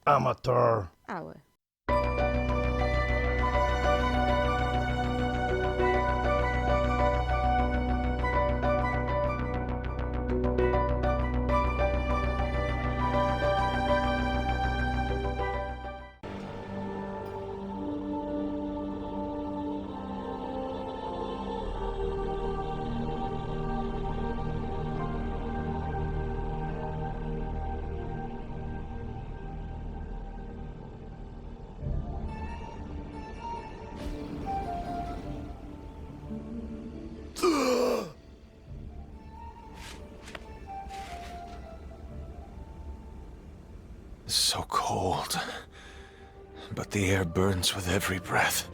Amateur. Aue. So cold, but the air burns with every breath.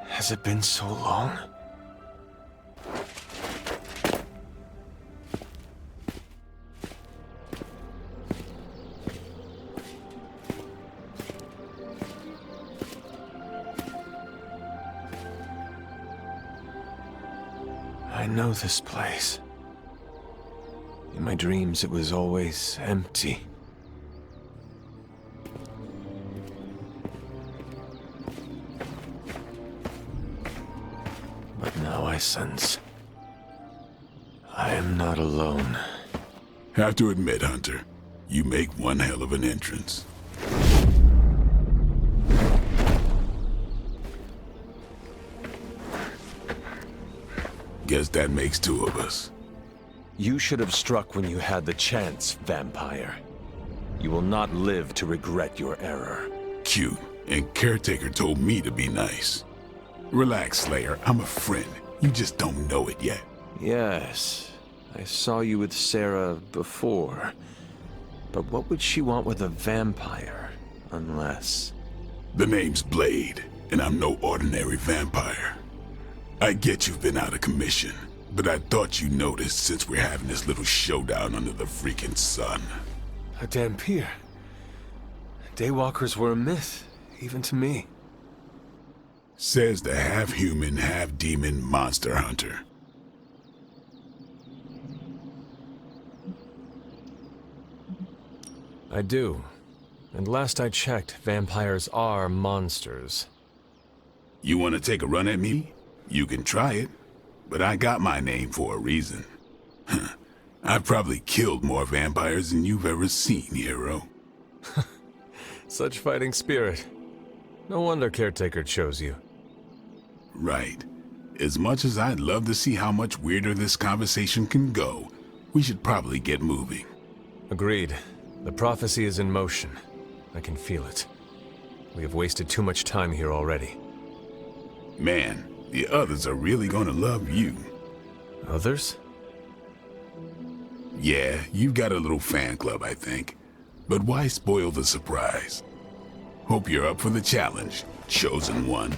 Has it been so long? I know this place. In my dreams, it was always empty. But now I sense I am not alone. Have to admit, Hunter, you make one hell of an entrance. Guess that makes two of us. You should have struck when you had the chance, vampire. You will not live to regret your error. Cute, and Caretaker told me to be nice. Relax, Slayer, I'm a friend. You just don't know it yet. Yes, I saw you with Sarah before. But what would she want with a vampire, unless... The name's Blade, and I'm no ordinary vampire. I get you've been out of commission, but I thought you noticed since we're having this little showdown under the freaking sun. A Dampier. Daywalkers were a myth, even to me. Says the half-human, half-demon monster hunter. I do. And last I checked, vampires are monsters. You want to take a run at me? You can try it, but I got my name for a reason. I've probably killed more vampires than you've ever seen, hero. Such fighting spirit. No wonder Caretaker chose you. Right. As much as I'd love to see how much weirder this conversation can go, we should probably get moving. Agreed. The prophecy is in motion. I can feel it. We have wasted too much time here already. Man, the others are really gonna love you. Others? Yeah, you've got a little fan club, I think. But why spoil the surprise? Hope you're up for the challenge, chosen one.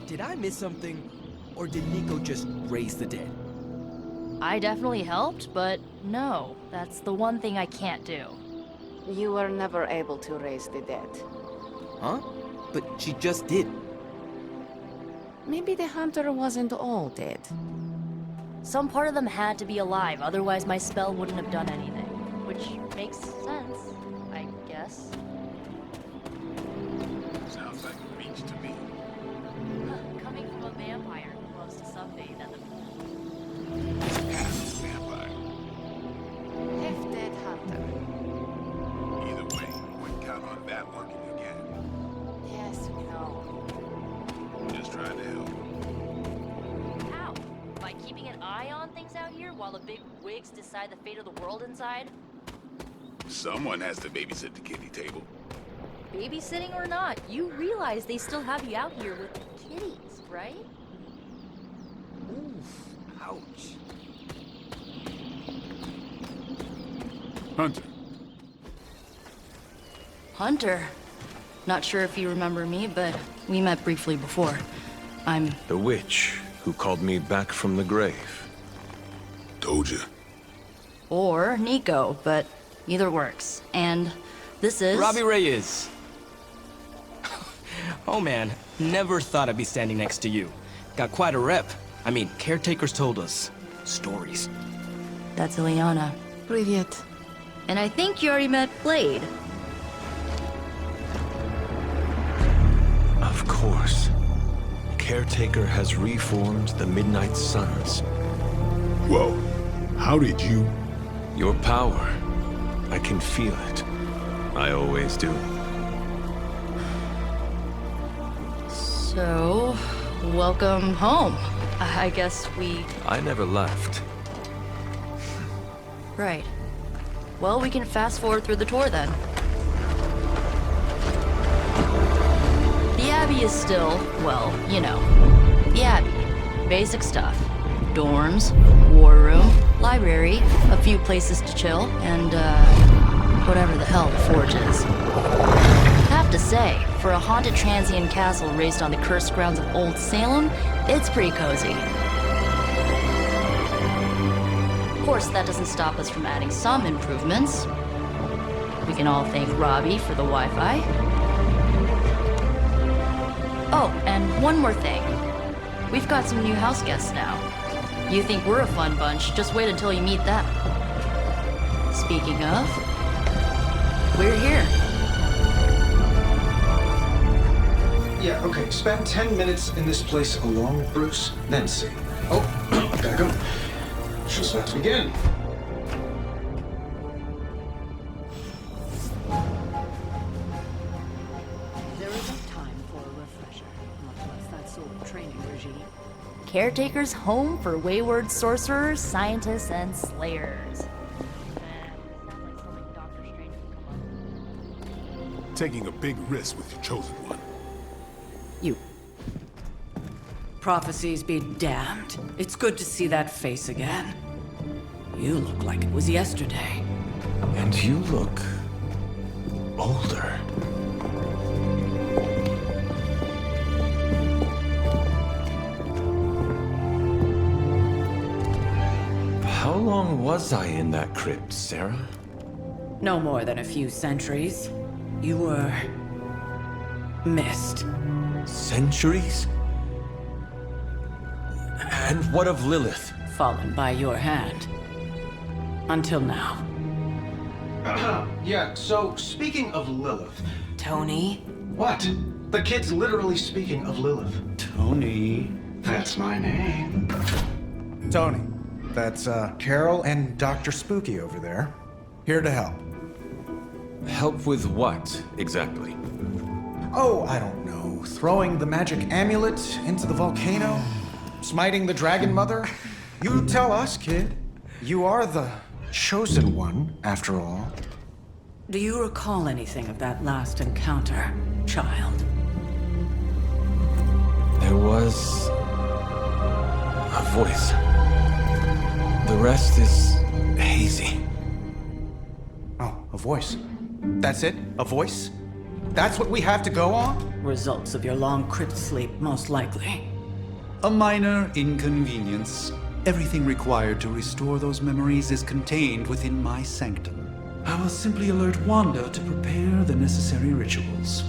Did I miss something? Or did Nico just raise the dead? I definitely helped, but no, that's the one thing I can't do. You were never able to raise the dead. Huh? But she just did. Maybe the hunter wasn't all dead. Some part of them had to be alive, otherwise my spell wouldn't have done anything. Which makes sense, I guess. Sounds like a beach to me. Coming from a vampire who loves to sunbathe at the Half vampire. Half-dead hunter. Either way, wouldn't count on that working again. Yes, we know. Just trying to help. How? By keeping an eye on things out out here while the big wigs decide the fate of the world inside? Someone has to babysit the kitty table. Babysitting or not, you realize they still have you out here with the kitties, right? Oof. Ouch. Hunter. Hunter. Not sure if you remember me, but we met briefly before. I'm... The witch who called me back from the grave. Told ya. Or Nico, but either works. And this is... Robbie Reyes. Oh man, never thought I'd be standing next to you. Got quite a rep. I mean, caretakers told us stories. That's Ileana. Привет. And I think you already met Blade. Of course. Caretaker has reformed the Midnight Suns. Whoa. How did you... Your power. I can feel it. I always do. So, welcome home. I guess we... I never left. Right. Well, we can fast forward through the tour then. The Abbey is still, well, you know, the Abbey. Basic stuff. Dorms, war room, library, a few places to chill, and, whatever the hell the Forge is. Have to say, for a haunted transient castle raised on the cursed grounds of Old Salem, it's pretty cozy. Of course, that doesn't stop us from adding some improvements. We can all thank Robbie for the Wi-Fi. Oh, and one more thing. We've got some new house guests now. You think we're a fun bunch, just wait until you meet them. Speaking of, we're here. Yeah, okay. Spend 10 minutes in this place alone with Bruce, then see. Oh, gotta go. Show's about to begin. There isn't time for a refresher, much less that sort of training regime. Caretakers home for wayward sorcerers, scientists, and slayers. Taking a big risk with your chosen one. You. Prophecies be damned. It's good to see that face again. You look like it was yesterday. And you look... older. How long was I in that crypt, Sarah? No more than a few centuries. You were... missed. Centuries? And what of Lilith? Fallen by your hand. Until now. Yeah, so speaking of Lilith... Tony? What? The kid's literally speaking of Lilith. Tony. That's my name. Tony. That's, Carol and Dr. Spooky over there. Here to help. Help with what, exactly? Oh, I don't know. Throwing the magic amulet into the volcano? Smiting the dragon mother? You tell us, kid. You are the chosen one, after all. Do you recall anything of that last encounter, child? There was... a voice. The rest is hazy. Oh, a voice. That's it? A voice? That's what we have to go on? Results of your long crypt sleep, most likely. A minor inconvenience. Everything required to restore those memories is contained within my sanctum. I will simply alert Wanda to prepare the necessary rituals.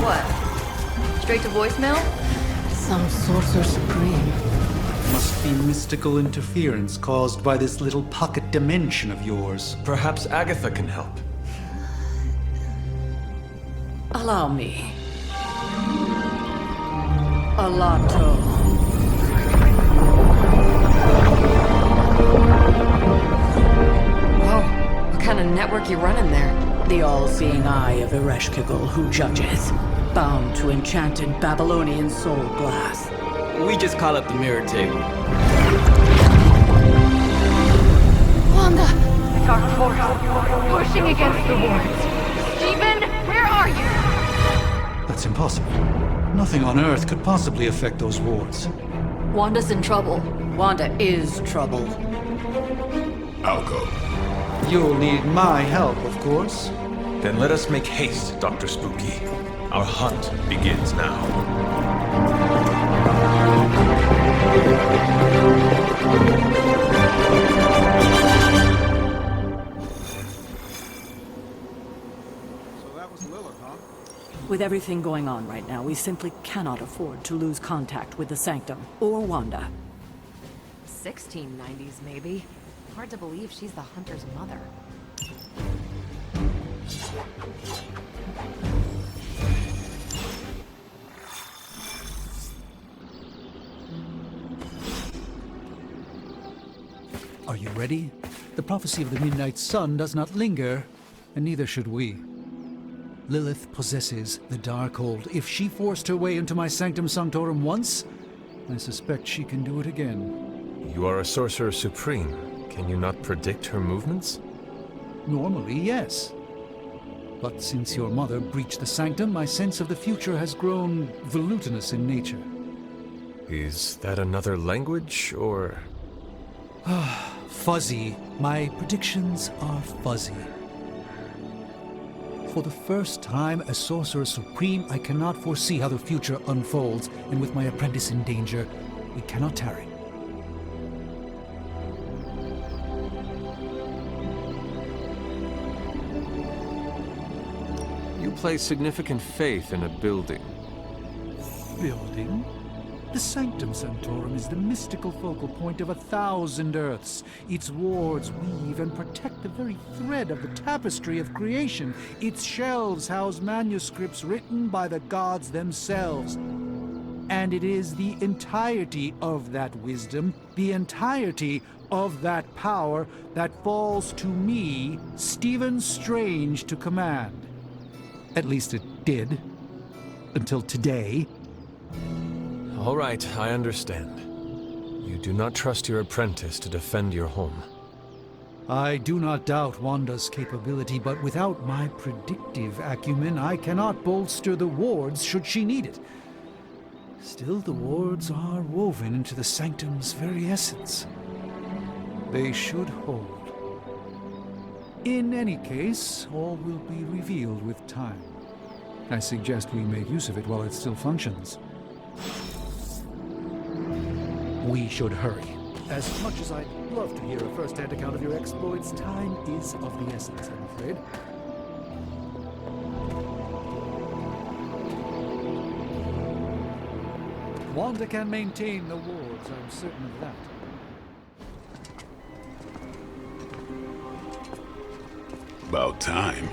What? Straight to voicemail? Some sorcerer supreme. Must be mystical interference caused by this little pocket dimension of yours. Perhaps Agatha can help. Allow me. Alato. Whoa, what kind of network you running there? The all-seeing eye of Ereshkigal who judges. bound to enchanted Babylonian soul glass. We just call it the mirror table. Wanda! Dark force, pushing against the wards. Stephen, where are you? That's impossible. Nothing on Earth could possibly affect those wards. Wanda's in trouble. Wanda is troubled. I'll go. You'll need my help, of course. Then let us make haste, Dr. Spooky. Our hunt begins now. So that was Lilith, huh? With everything going on right now, we simply cannot afford to lose contact with the Sanctum or Wanda. 1690s, maybe. Hard to believe she's the Hunter's mother. Are you ready? The prophecy of the Midnight Sun does not linger, and neither should we. Lilith possesses the Darkhold. If she forced her way into my Sanctum Sanctorum once, I suspect she can do it again. You are a Sorcerer Supreme. Can you not predict her movements? Normally, yes. But since your mother breached the Sanctum, my sense of the future has grown volutinous in nature. Is that another language, or...? Fuzzy. My predictions are fuzzy. For the first time as Sorcerer Supreme, I cannot foresee how the future unfolds, and with my apprentice in danger, we cannot tarry. You place significant faith in a building. Building? The Sanctum Sanctorum is the mystical focal point of 1,000 Earths. Its wards weave and protect the very thread of the tapestry of creation. Its shelves house manuscripts written by the gods themselves. And it is the entirety of that wisdom, the entirety of that power, that falls to me, Stephen Strange, to command. At least it did. Until today. All right, I understand. You do not trust your apprentice to defend your home. I do not doubt Wanda's capability, but without my predictive acumen, I cannot bolster the wards should she need it. Still, the wards are woven into the Sanctum's very essence. They should hold. In any case, all will be revealed with time. I suggest we make use of it while it still functions. We should hurry. As much as I'd love to hear a first-hand account of your exploits, time is of the essence, I'm afraid. Wanda can maintain the wards, I'm certain of that. About time.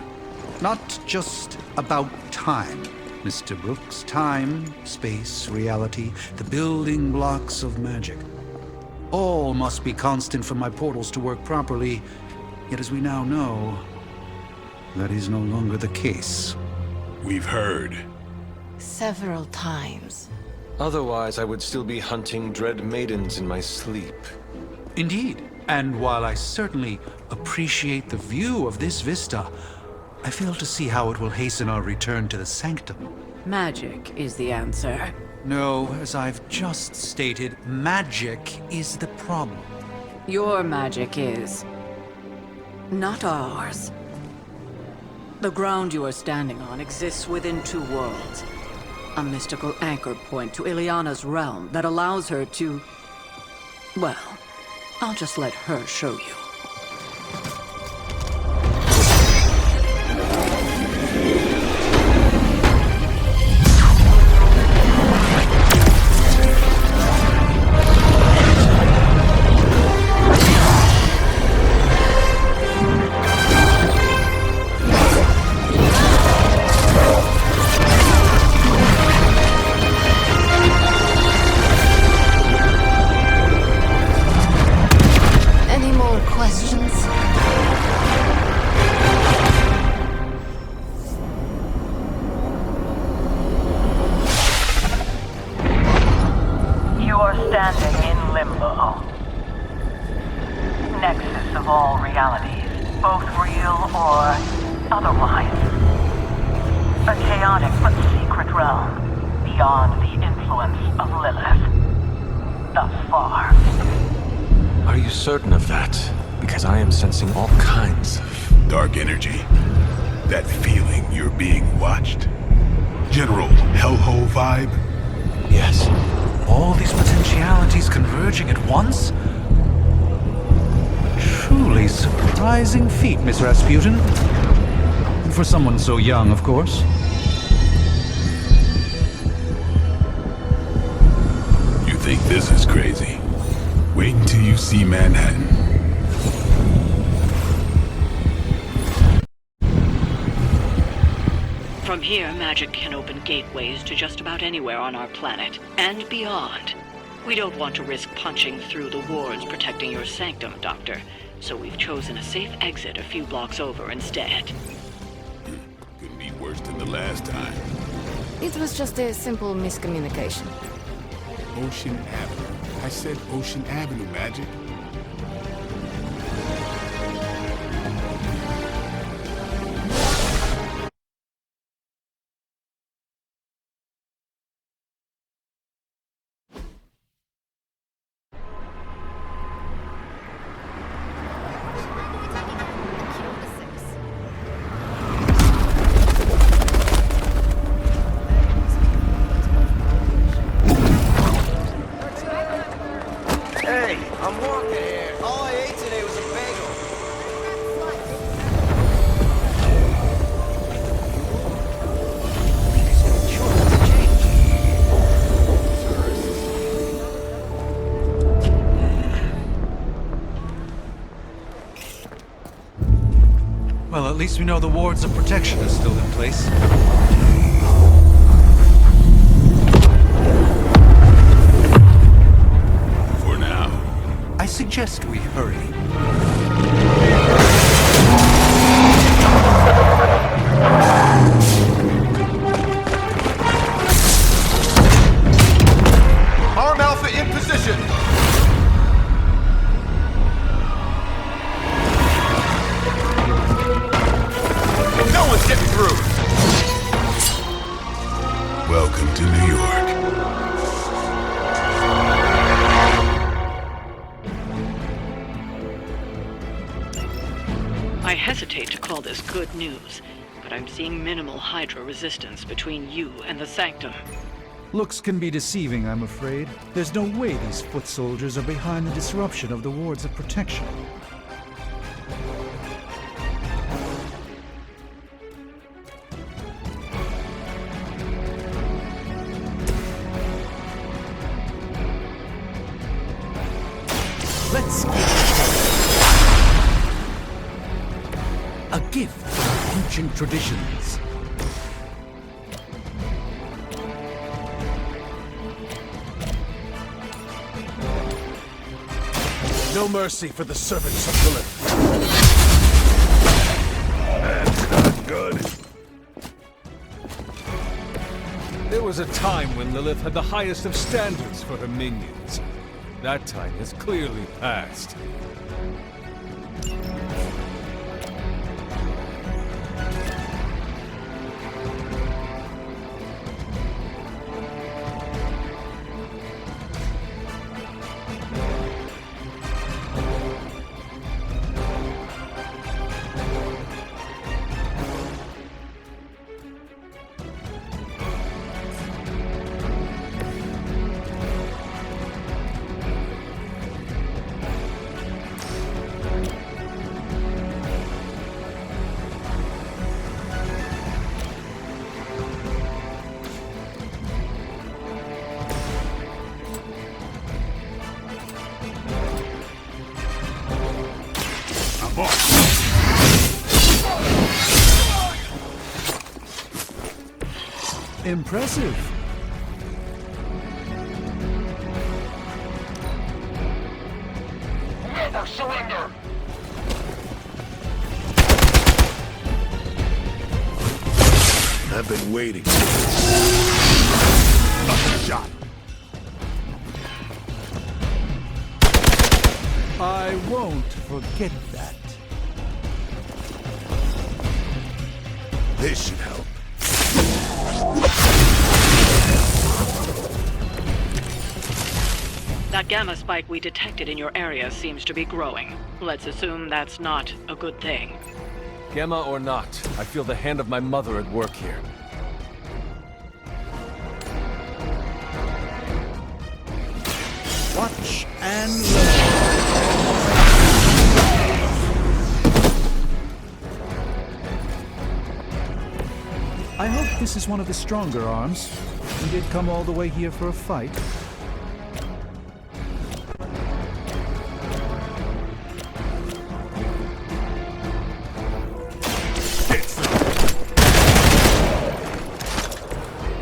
Not just about time, Mr. Brooks. Time, space, reality, the building blocks of magic. All must be constant for my portals to work properly. Yet as we now know, that is no longer the case. We've heard. Several times. Otherwise, I would still be hunting dread maidens in my sleep. Indeed. And while I certainly appreciate the view of this vista, I fail to see how it will hasten our return to the Sanctum. Magic is the answer. No, as I've just stated, magic is the problem. Your magic is not ours. The ground you are standing on exists within two worlds. A mystical anchor point to Ileana's realm that allows her to... Well, I'll just let her show you. You are standing in limbo. Nexus of all realities, both real or otherwise. A chaotic but secret realm, beyond the influence of Lilith. Thus far. Are you certain of that? Because I am sensing all kinds of... Dark energy. That feeling you're being watched. General hellhole vibe. Yes. All these potentialities converging at once? Truly surprising feat, Miss Rasputin. For someone so young, of course. You think this is crazy? Wait until you see Manhattan. From here, magic can open gateways to just about anywhere on our planet, and beyond. We don't want to risk punching through the wards protecting your sanctum, Doctor, so we've chosen a safe exit a few blocks over instead. Couldn't be worse than the last time. It was just a simple miscommunication. Ocean Avenue. I said Ocean Avenue, Magic. Well, at least we know the wards of protection are still in place. For now. I suggest we hurry. Arm Alpha in position! No one's getting through! Welcome to New York. I hesitate to call this good news, but I'm seeing minimal Hydra resistance between you and the Sanctum. Looks can be deceiving, I'm afraid. There's no way these foot soldiers are behind the disruption of the wards of protection. Let's get a gift from ancient traditions. No mercy for the servants of Lilith. That's not good. There was a time when Lilith had the highest of standards for her minions. That time has clearly passed. Impressive. Never surrender! I've been waiting. Shot. I won't forget that. This should help. That gamma spike we detected in your area seems to be growing. Let's assume that's not a good thing. Gamma or not, I feel the hand of my mother at work here. Watch and learn. I hope this is one of the stronger arms. You did come all the way here for a fight.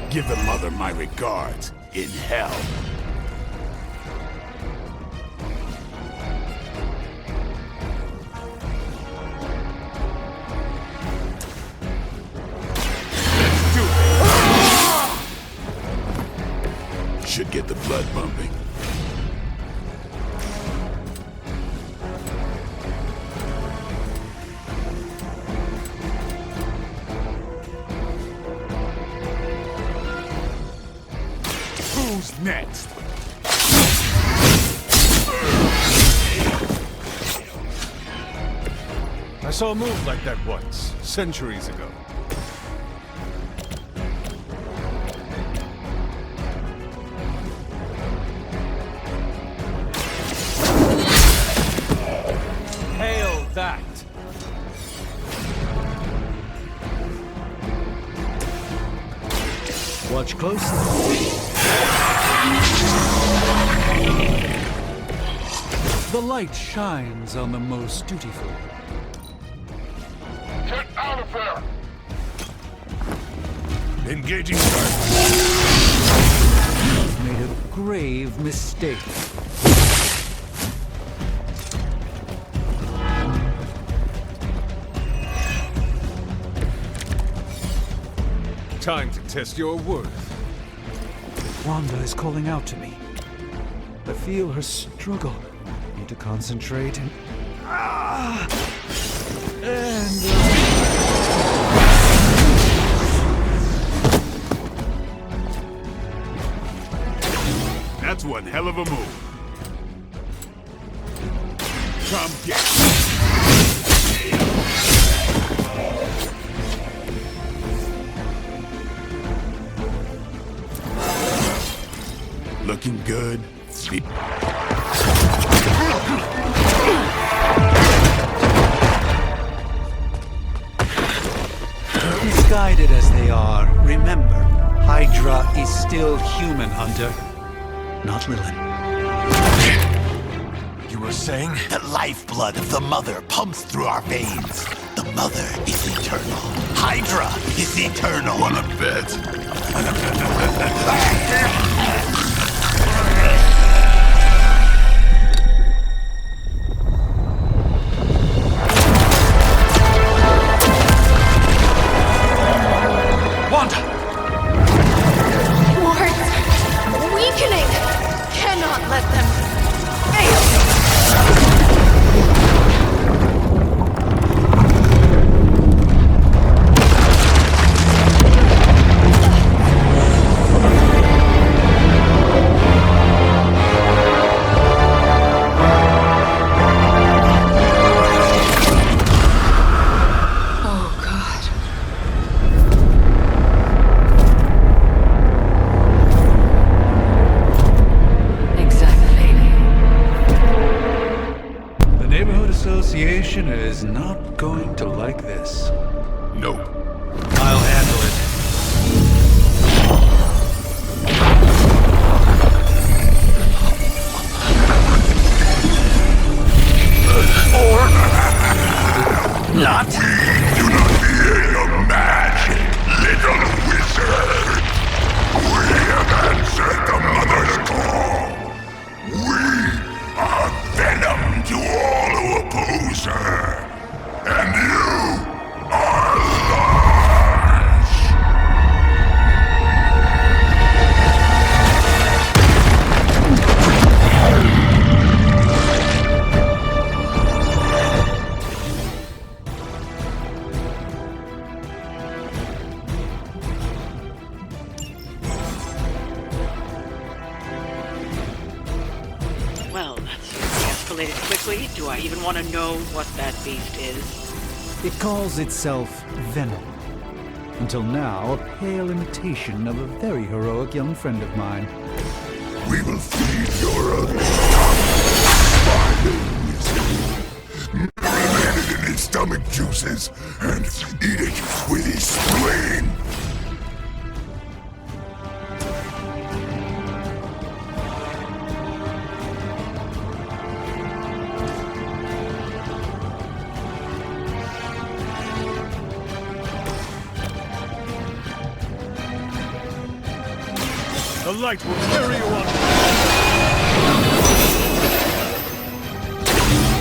Give the mother my regards in hell. Should get the blood pumping. Who's next? I saw a move like that once, centuries ago. Hail that! Watch closely. The light shines on the most dutiful. Get out of there! Engaging target. You've made a grave mistake. Time to test your worth. Wanda is calling out to me. I feel her struggle. Need to concentrate and... That's one hell of a move. Come get looking good. Misguided as they are, remember, Hydra is still human, Hunter. Not Lilith. You were saying? The lifeblood of the Mother pumps through our veins. The Mother is eternal. Hydra is eternal. Wanna bet? Wanda! Wards! Weakening! Cannot let them fail! Is not going to like this. Nope. I'll handle it. Or not. Do not fear your magic, little wizard. We have answered the Mother's call. We are venom to all who oppose her. And you isolate it quickly? Do I even want to know what that beast is? It calls itself Venom. Until now, a pale imitation of a very heroic young friend of mine. We will feed your ugly marinate it in its stomach juices and eat it with its spleen. The light will carry you on.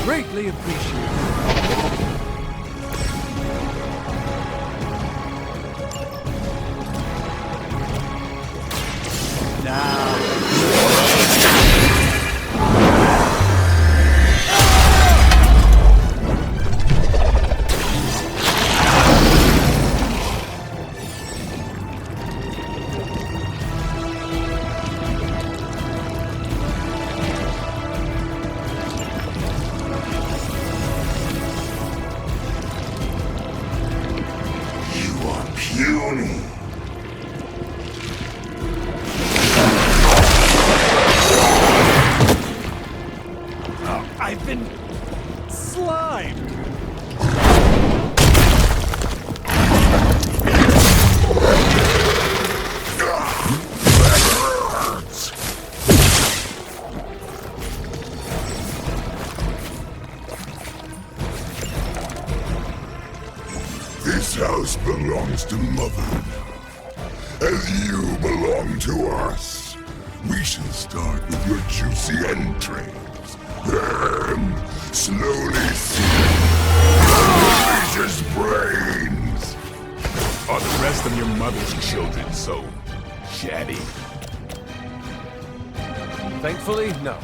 Greatly appreciated. I've been slimed. This house belongs to Mother, as you belong to us. We shall start with your juicy entrails, then slowly see delicious brains. Are the rest of your mother's children so chatty? Thankfully, no.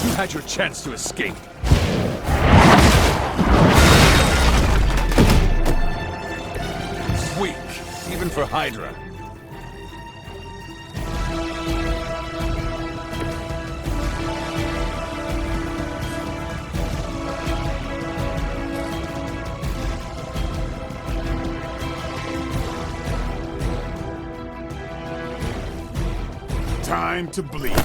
You had your chance to escape. Weak, even for Hydra. Time to bleed.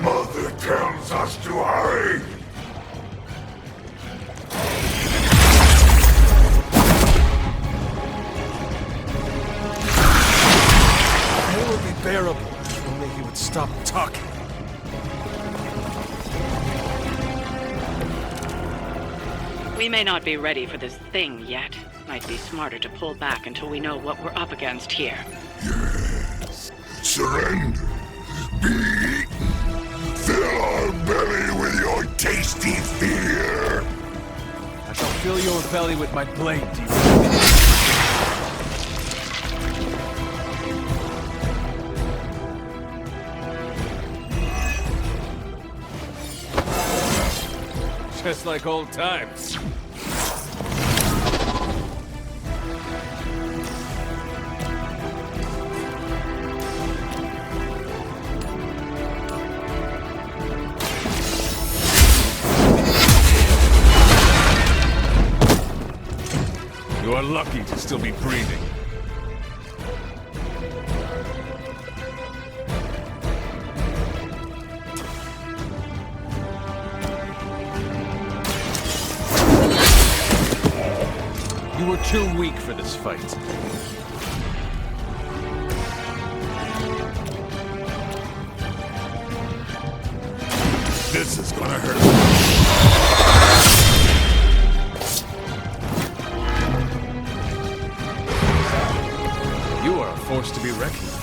Mother tells us to hurry. It would be bearable if only he would stop talking. We may not be ready for this thing yet. Might be smarter to pull back until we know what we're up against here. Yes. Surrender. Be eaten. Fill our belly with your tasty fear. I shall fill your belly with my blade, demon. Just like old times. You are lucky to still be breathing. You were too weak for this fight. This is gonna hurt. You are a force to be reckoned with.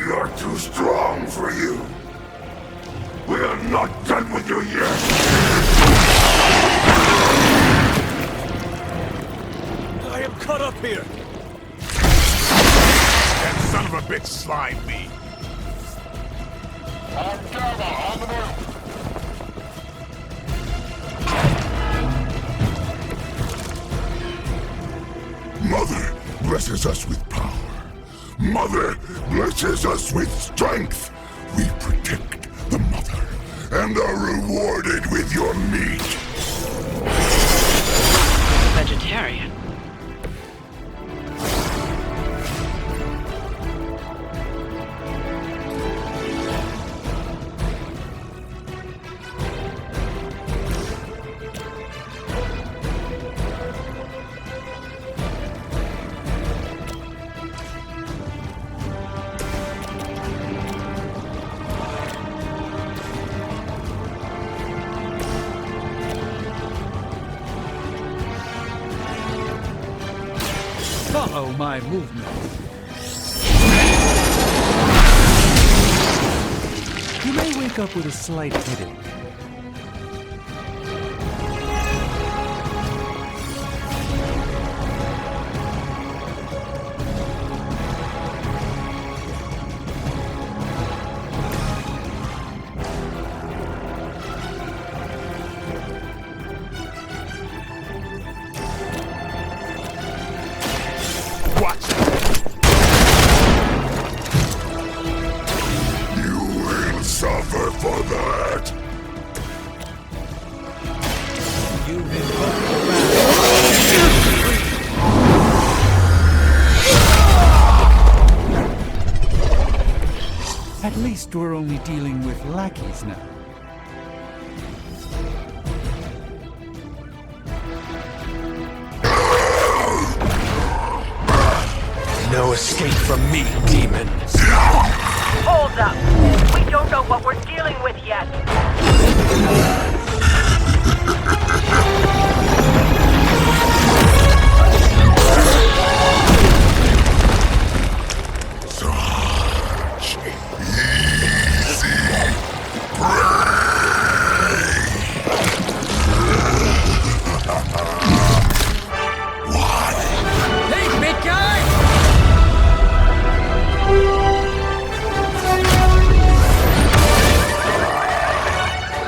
You're too strong for you. We are not done with you yet. I am caught up here. That son of a bitch slimed me. Mother blesses us with power. Mother blesses us with strength. We protect the mother and are rewarded with your meat. Vegetarian. Follow my movement. You may wake up with a slight headache. Watch it. You will suffer for that. You At least we're only dealing with lackeys now. No escape from me, demon. Hold up. We don't know what we're dealing with yet. Such easy Hey, big guy!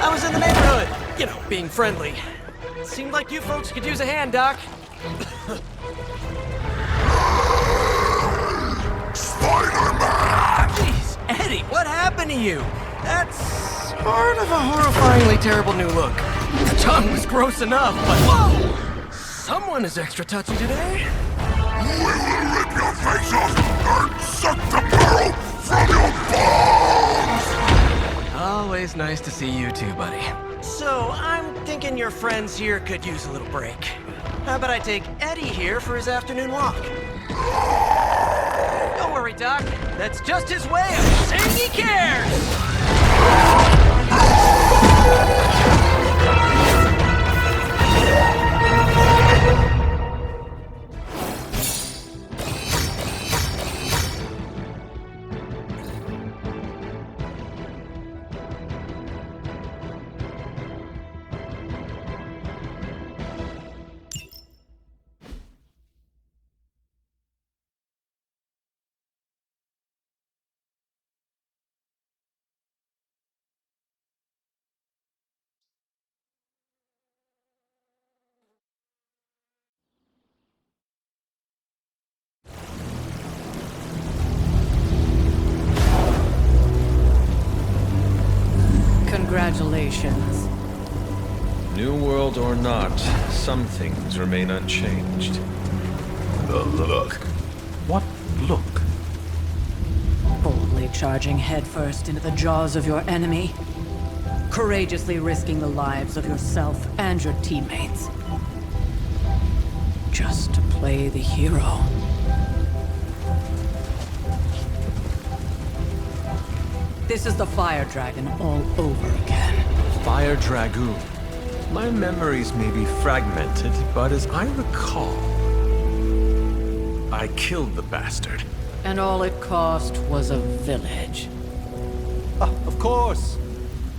I was in the neighborhood, you know, being friendly. Seemed like you folks could use a hand, Doc. Spider-Man! Jeez, Eddie, what happened to you? That's sort of a horrifyingly terrible new look. The tongue was gross enough, but whoa! Someone is extra touchy today. We will rip your face off and suck the marrow from your bones! Always nice to see you too, buddy. So, I'm thinking your friends here could use a little break. How about I take Eddie here for his afternoon walk? Don't worry, Doc. That's just his way of saying he cares! Congratulations. New world or not, some things remain unchanged. The look. What look? Boldly bravely charging headfirst into the jaws of your enemy, courageously risking the lives of yourself and your teammates, just to play the hero. This is the Fire Dragon all over again. Fire Dragoon. My memories may be fragmented, but as I recall, I killed the bastard. And all it cost was a village. Of course.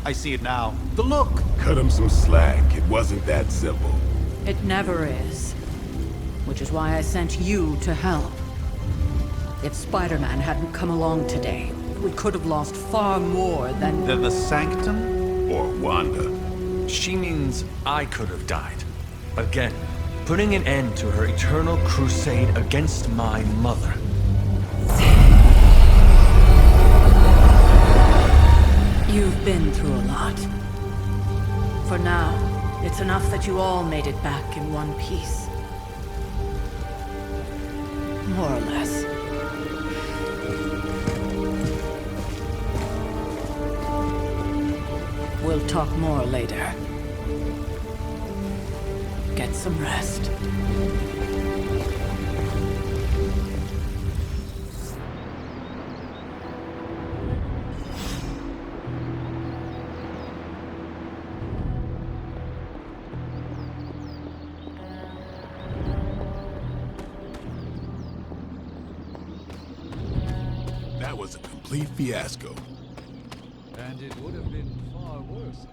I see it now. The look. Cut him some slack. It wasn't that simple. It never is. Which is why I sent you to help. If Spider-Man hadn't come along today, we could have lost far more than... The Sanctum? Or Wanda. She means I could have died. Again, putting an end to her eternal crusade against my mother. You've been through a lot. For now, it's enough that you all made it back in one piece. More or less. We'll talk more later. Get some rest. That was a complete fiasco. And it would have been far worse.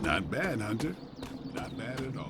Not bad, Hunter. Not bad at all.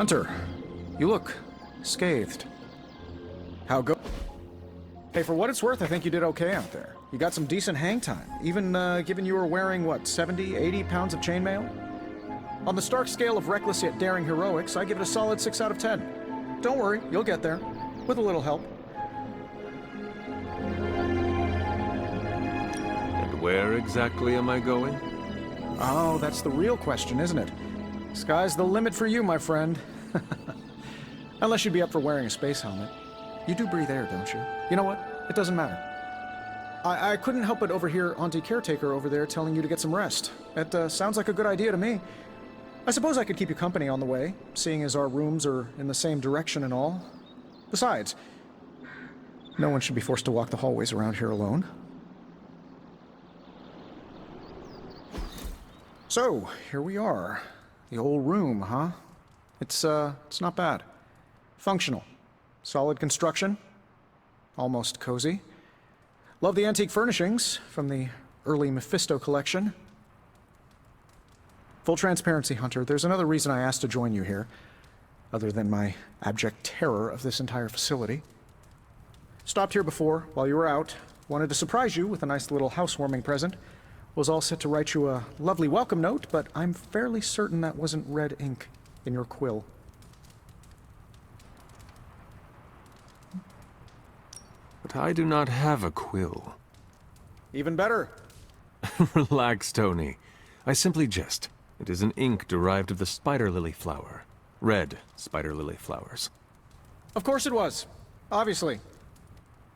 Hunter, you look scathed. How go? Hey, for what it's worth, I think you did okay out there. You got some decent hang time, even given you were wearing, what, 70, 80 pounds of chainmail? On the Stark scale of reckless yet daring heroics, I give it a solid 6 out of 10. Don't worry, you'll get there. With a little help. And where exactly am I going? Oh, that's the real question, isn't it? Sky's the limit for you, my friend. Unless you'd be up for wearing a space helmet. You do breathe air, don't you? You know what? It doesn't matter. I couldn't help but overhear Auntie Caretaker over there telling you to get some rest. That sounds like a good idea to me. I suppose I could keep you company on the way, seeing as our rooms are in the same direction and all. Besides, no one should be forced to walk the hallways around here alone. So, here we are. The old room, huh? It's not bad. Functional. Solid construction. Almost cozy. Love the antique furnishings from the early Mephisto collection. Full transparency, Hunter, there's another reason I asked to join you here, other than my abject terror of this entire facility. Stopped here before, while you were out. Wanted to surprise you with a nice little housewarming present. Was all set to write you a lovely welcome note, but I'm fairly certain that wasn't red ink in your quill. But I do not have a quill. Even better. Relax, Tony. I simply jest. It is an ink derived of the spider lily flower. Red spider lily flowers. Of course it was. Obviously.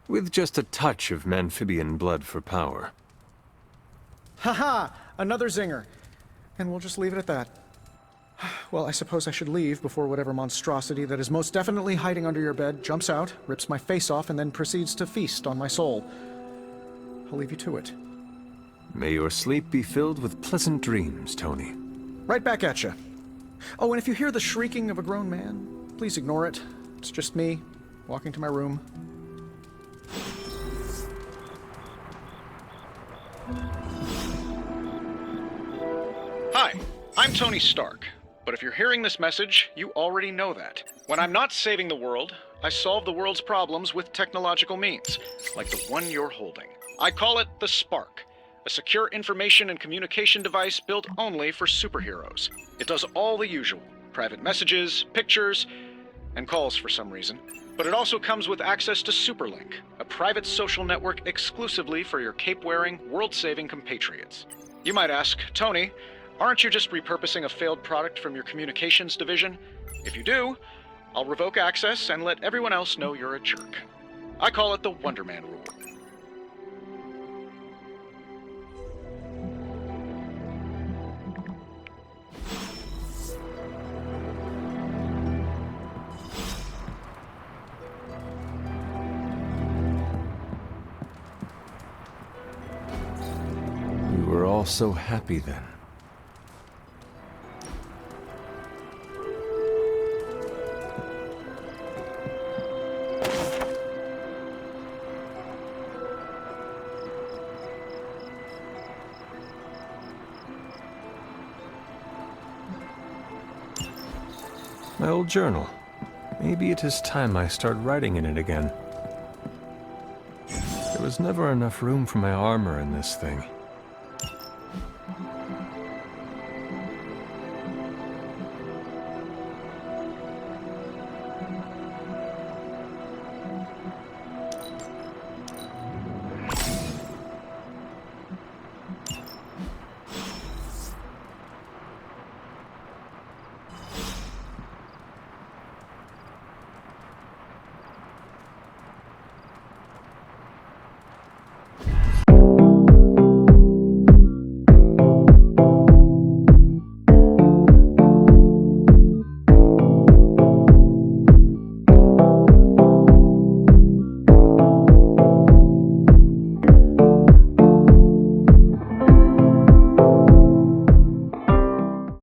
With just a touch of amphibian blood for power. Haha! Another zinger. And we'll just leave it at that. Well, I suppose I should leave before whatever monstrosity that is most definitely hiding under your bed jumps out, rips my face off, and then proceeds to feast on my soul. I'll leave you to it. May your sleep be filled with pleasant dreams, Tony. Right back at you. Oh, and if you hear the shrieking of a grown man, please ignore it. It's just me, walking to my room. Hi, I'm Tony Stark. But if you're hearing this message, you already know that. When I'm not saving the world, I solve the world's problems with technological means, like the one you're holding. I call it the Spark, a secure information and communication device built only for superheroes. It does all the usual, private messages, pictures, and calls for some reason. But it also comes with access to Superlink, a private social network exclusively for your cape-wearing, world-saving compatriots. You might ask, Tony, aren't you just repurposing a failed product from your communications division? If you do, I'll revoke access and let everyone else know you're a jerk. I call it the Wonder Man rule. We were all so happy then. My old journal. Maybe it is time I start writing in it again. There was never enough room for my armor in this thing.